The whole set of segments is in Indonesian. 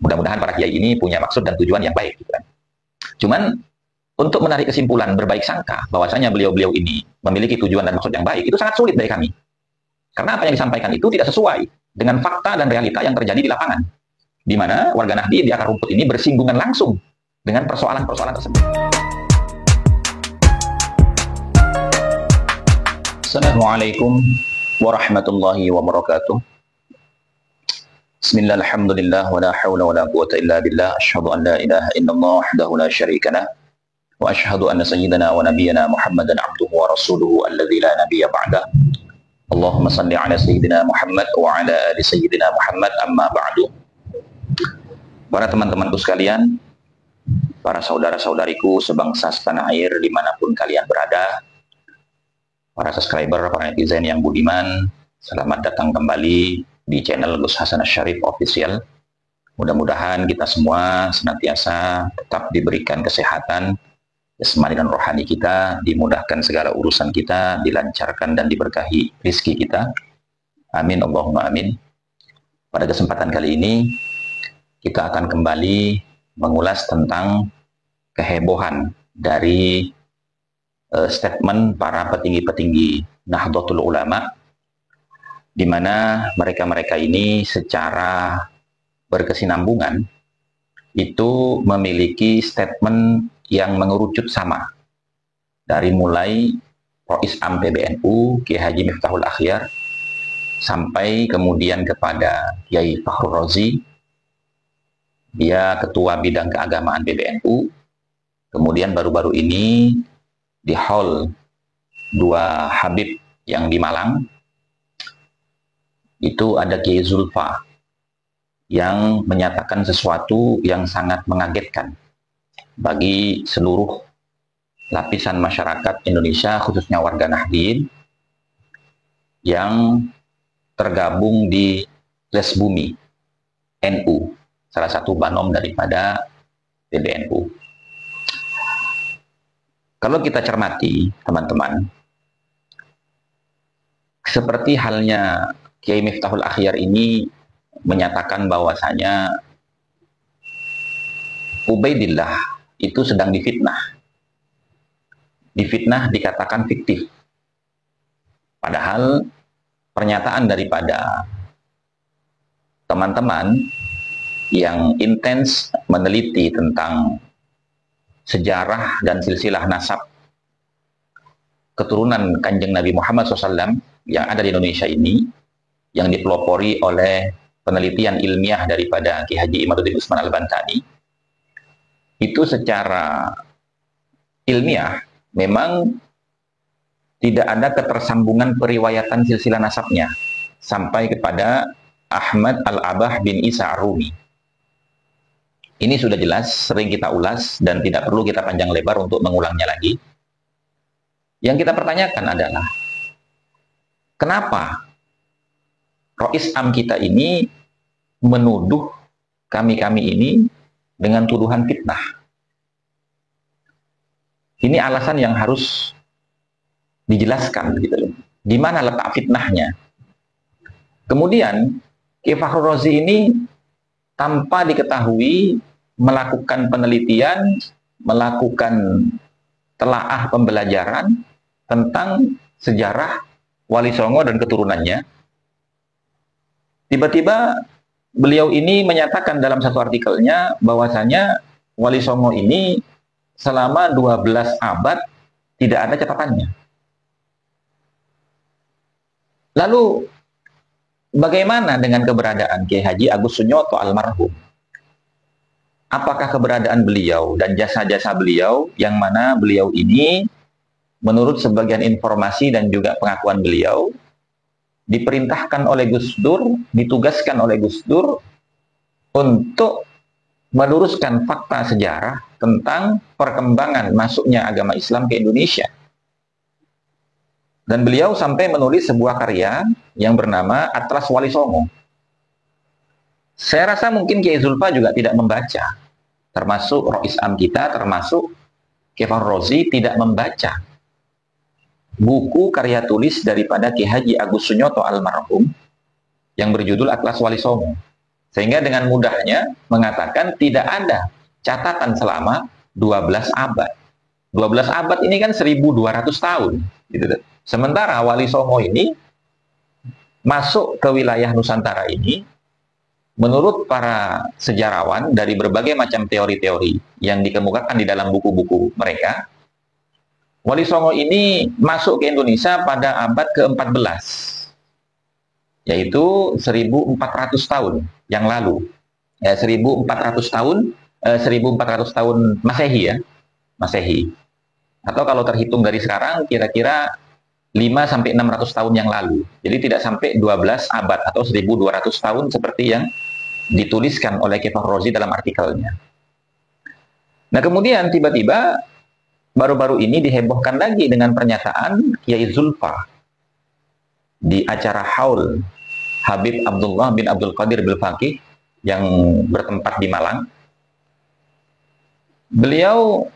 Mudah-mudahan para kiai ini punya maksud dan tujuan yang baik gitu kan. Cuman untuk menarik kesimpulan berbaik sangka bahwasanya beliau-beliau ini memiliki tujuan dan maksud yang baik itu sangat sulit bagi kami. Karena apa yang disampaikan itu tidak sesuai dengan fakta dan realita yang terjadi di lapangan, di mana warga Nahdien di akar rumput ini bersinggungan langsung dengan persoalan-persoalan tersebut. Assalamualaikum warahmatullahi wabarakatuh. Bismillah, alhamdulillah, wa la hawla wa la quwata illa billah. Asyhadu an la ilaha illallah wahdahu la syarika lah. Wa asyhadu anna sayyidana wa nabiyyana Muhammadan abduhu wa rasuluhu alladzi la nabiyya ba'dah. Allahumma salli ala sayyidina Muhammad wa ala ali sayyidina Muhammad, amma ba'du. Para teman-temanku sekalian, para saudara-saudariku sebangsa setanah air dimanapun kalian berada, para subscriber, para netizen yang budiman, selamat datang kembali di channel Gus Hasan Asy-Syarif Official. Mudah-mudahan kita semua senantiasa tetap diberikan kesehatan jasmani dan rohani kita, dimudahkan segala urusan kita, dilancarkan dan diberkahi rizki kita. Amin Allahumma amin. Pada kesempatan kali ini kita akan kembali mengulas tentang kehebohan dari statement para petinggi-petinggi Nahdlatul Ulama, di mana mereka-mereka ini secara berkesinambungan itu memiliki statement yang mengerucut sama, dari mulai Rois Am PBNU Kiai Haji Miftahul Akhyar sampai kemudian kepada Kiai Fakhrul Razi, dia ketua bidang keagamaan PBNU. Kemudian baru-baru ini di Hall 2 Habib yang di Malang itu ada Kiai Zulfa yang menyatakan sesuatu yang sangat mengagetkan bagi seluruh lapisan masyarakat Indonesia, khususnya warga Nahdien yang tergabung di Les Bumi NU, salah satu banom daripada PBNU. Kalau kita cermati, teman-teman, seperti halnya Kiai Miftahul Akhyar ini menyatakan bahwasanya Ubaidillah itu sedang difitnah. Difitnah dikatakan fiktif. Padahal pernyataan daripada teman-teman yang intens meneliti tentang sejarah dan silsilah nasab keturunan Kanjeng Nabi Muhammad SAW yang ada di Indonesia ini, yang dipelopori oleh penelitian ilmiah daripada Ki Haji Imaduddin Utsman Al-Bantani, itu secara ilmiah memang tidak ada ketersambungan periwayatan silsilah nasabnya sampai kepada Ahmad Al-Abah bin Isa Ar-Rumi. Ini sudah jelas, sering kita ulas dan tidak perlu kita panjang lebar untuk mengulangnya lagi. Yang kita pertanyakan adalah, kenapa Rois Am kita ini menuduh kami-kami ini dengan tuduhan fitnah? Ini alasan yang harus dijelaskan, gitu loh. Di mana letak fitnahnya? Kemudian Kiai Fakhrul Razi ini tanpa diketahui melakukan penelitian, melakukan telaah pembelajaran tentang sejarah Wali Songo dan keturunannya. Tiba-tiba beliau ini menyatakan dalam satu artikelnya bahwasanya Wali Songo ini selama 12 abad tidak ada catatannya. Lalu bagaimana dengan keberadaan Kiai Haji Agus Sunyoto almarhum? Apakah keberadaan beliau dan jasa-jasa beliau, yang mana beliau ini menurut sebagian informasi dan juga pengakuan beliau diperintahkan oleh Gus Dur, ditugaskan oleh Gus Dur untuk meluruskan fakta sejarah tentang perkembangan masuknya agama Islam ke Indonesia. Dan beliau sampai menulis sebuah karya yang bernama Atlas Wali Songo. Saya rasa mungkin Kiai Zulfa juga tidak membaca, termasuk Rois Am kita, termasuk Kiai Fakhrul Razi tidak membaca buku karya tulis daripada Kiai Haji Agus Sunyoto almarhum yang berjudul Atlas Wali Songo. Sehingga dengan mudahnya mengatakan tidak ada catatan selama 12 abad. 12 abad ini kan 1.200 tahun. Gitu. Sementara Wali Songo ini masuk ke wilayah Nusantara ini, menurut para sejarawan dari berbagai macam teori-teori yang dikemukakan di dalam buku-buku mereka, Wali Songo ini masuk ke Indonesia pada abad ke-14, yaitu 1.400 tahun yang lalu. 1.400 tahun, 1.400 tahun Masehi ya, Masehi. Atau kalau terhitung dari sekarang, kira-kira 5-600 tahun yang lalu. Jadi tidak sampai 12 abad atau 1.200 tahun seperti yang dituliskan oleh Kifar Rozi dalam artikelnya. Nah kemudian tiba-tiba baru-baru ini dihebohkan lagi dengan pernyataan Kiai Zulfa di acara Haul Habib Abdullah bin Abdul Qadir Bil Faqih yang bertempat di Malang. Beliau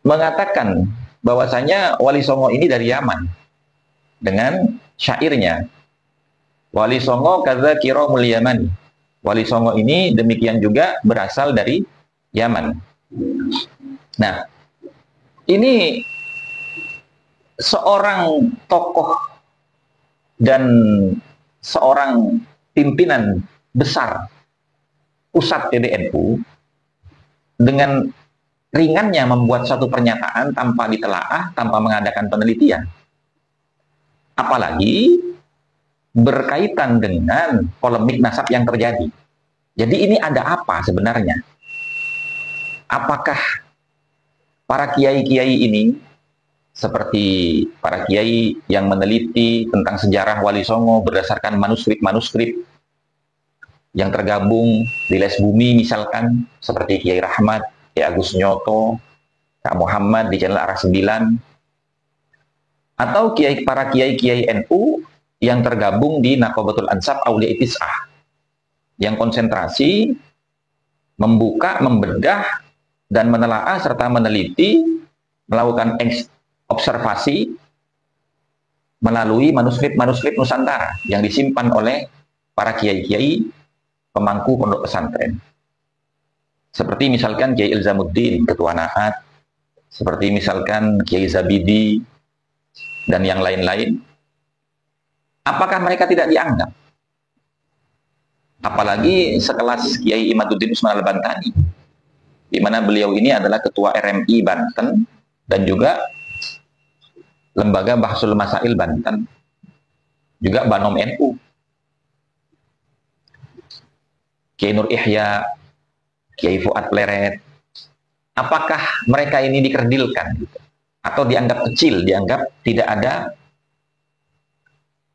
mengatakan bahwasanya Wali Songo ini dari Yaman dengan syairnya, Wali Songo kadza kiramul Yamani. Wali Songo ini demikian juga berasal dari Yaman. Nah, ini seorang tokoh dan seorang pimpinan besar pusat PBNU dengan ringannya membuat satu pernyataan tanpa ditelaah, tanpa mengadakan penelitian. Apalagi berkaitan dengan polemik nasab yang terjadi. Jadi ini ada apa sebenarnya? Apakah para kiai-kiai ini, seperti para kiai yang meneliti tentang sejarah Wali Songo berdasarkan manuskrip-manuskrip yang tergabung di Les Bumi misalkan, seperti Kiai Rahmat, Kiai Agus Nyoto, Kak Muhammad di channel Arah 9, atau para kiai-kiai NU yang tergabung di Naqabatul Ansab Aulia Itis'ah, yang konsentrasi membuka, membedah, dan menelaah serta meneliti, melakukan observasi melalui manuskrip-manuskrip Nusantara yang disimpan oleh para kiai-kiai pemangku pondok pesantren. Seperti misalkan Kiai Ilzamuddin, Ketua Nahat, seperti misalkan Kiai Zabidi, dan yang lain-lain. Apakah mereka tidak dianggap? Apalagi sekelas Kiai Imaduddin Usman Al-Bantani, di mana beliau ini adalah Ketua RMI Banten dan juga Lembaga Bahsul Masail Banten, juga Banom NU. Kiai Nur Ihya, Kiai Fuad Pleret, apakah mereka ini dikerdilkan gitu? Atau dianggap kecil, dianggap tidak ada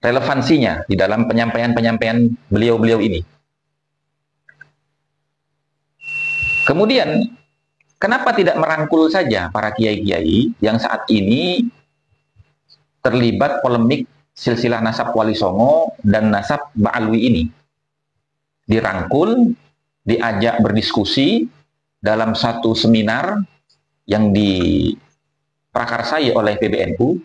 relevansinya di dalam penyampaian-penyampaian beliau-beliau ini? Kemudian, kenapa tidak merangkul saja para kiai-kiai yang saat ini terlibat polemik silsilah nasab Wali Songo dan nasab Ba'alwi ini? Dirangkul, diajak berdiskusi dalam satu seminar yang diprakarsai oleh PBNU,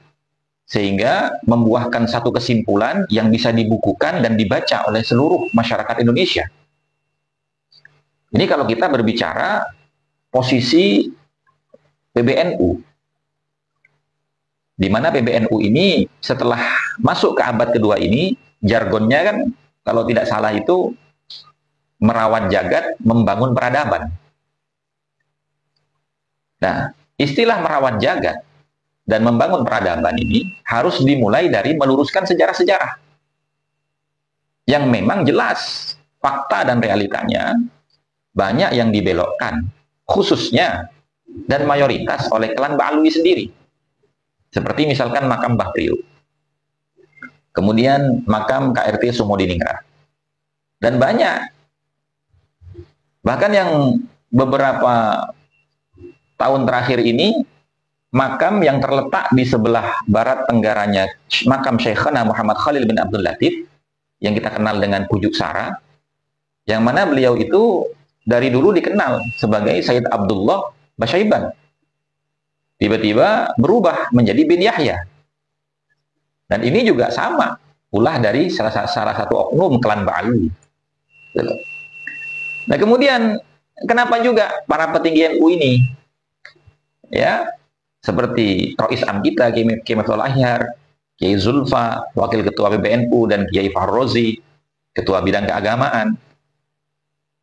sehingga membuahkan satu kesimpulan yang bisa dibukukan dan dibaca oleh seluruh masyarakat Indonesia. Ini kalau kita berbicara posisi PBNU, di mana PBNU ini setelah masuk ke abad kedua ini, jargonnya kan kalau tidak salah itu merawat jagat, membangun peradaban. Nah, istilah merawat jagat dan membangun peradaban ini harus dimulai dari meluruskan sejarah-sejarah yang memang jelas fakta dan realitanya banyak yang dibelokkan, khususnya dan mayoritas oleh klan Ba'alwi sendiri. Seperti misalkan makam Mbah Priuk, kemudian makam KRT Sumodiningrat, dan banyak. Bahkan yang beberapa tahun terakhir ini, makam yang terletak di sebelah barat tenggaranya makam Syekhana Muhammad Khalil bin Abdul Latif, yang kita kenal dengan Pujuk Sara, yang mana beliau itu dari dulu dikenal sebagai Sayyid Abdullah Basyaiban, tiba-tiba berubah menjadi bin Yahya. Dan ini juga sama, ulah dari salah satu oknum klan Ba'alwi. Gitu. Nah kemudian kenapa juga para petinggi NU ini, ya, seperti Rois Am kita, Kiai Maftul Ahyar, Kiai Zulfa, Wakil Ketua PBNU, dan Kiai Fahrozi, Ketua Bidang Keagamaan,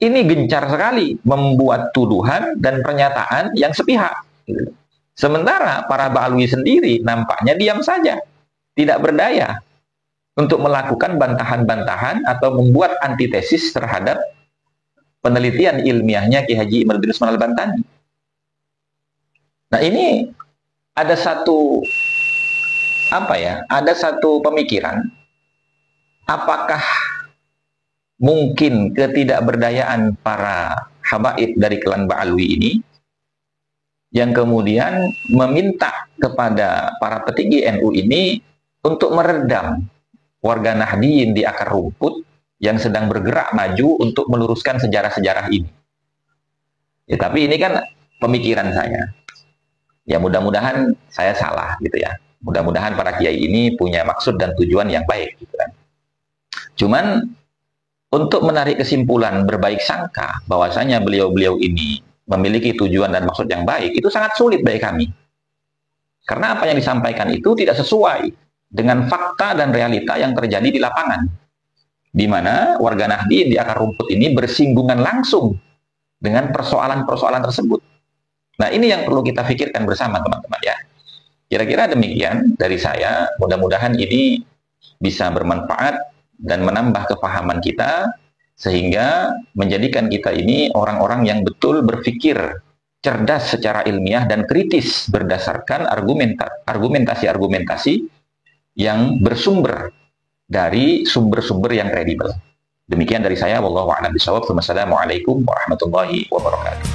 ini gencar sekali membuat tuduhan dan pernyataan yang sepihak. Gitu. Sementara para Ba'alwi sendiri nampaknya diam saja, tidak berdaya untuk melakukan bantahan-bantahan atau membuat antitesis terhadap penelitian ilmiahnya Ki Haji Imaduddin Usman Al-Bantani. Nah ini ada satu ada satu pemikiran, apakah mungkin ketidakberdayaan para habaib dari klan Ba'alwi ini yang kemudian meminta kepada para petinggi NU ini untuk meredam warga Nahdliyin di akar rumput yang sedang bergerak maju untuk meluruskan sejarah-sejarah ini. Ya, tapi ini kan pemikiran saya. Ya mudah-mudahan saya salah gitu ya. Mudah-mudahan para kiai ini punya maksud dan tujuan yang baik gitu kan. Cuman untuk menarik kesimpulan berbaik sangka bahwasanya beliau-beliau ini memiliki tujuan dan maksud yang baik, itu sangat sulit bagi kami. Karena apa yang disampaikan itu tidak sesuai dengan fakta dan realita yang terjadi di lapangan. Di mana warga Nahdliyin di akar rumput ini bersinggungan langsung dengan persoalan-persoalan tersebut. Nah, ini yang perlu kita pikirkan bersama, teman-teman ya. Kira-kira demikian dari saya. Mudah-mudahan ini bisa bermanfaat dan menambah kepahaman kita, sehingga menjadikan kita ini orang-orang yang betul berpikir cerdas secara ilmiah dan kritis berdasarkan argumentasi-argumentasi yang bersumber dari sumber-sumber yang kredibel. Demikian dari saya, wallahu a'lam bishawab. Wassalamualaikum warahmatullahi wabarakatuh.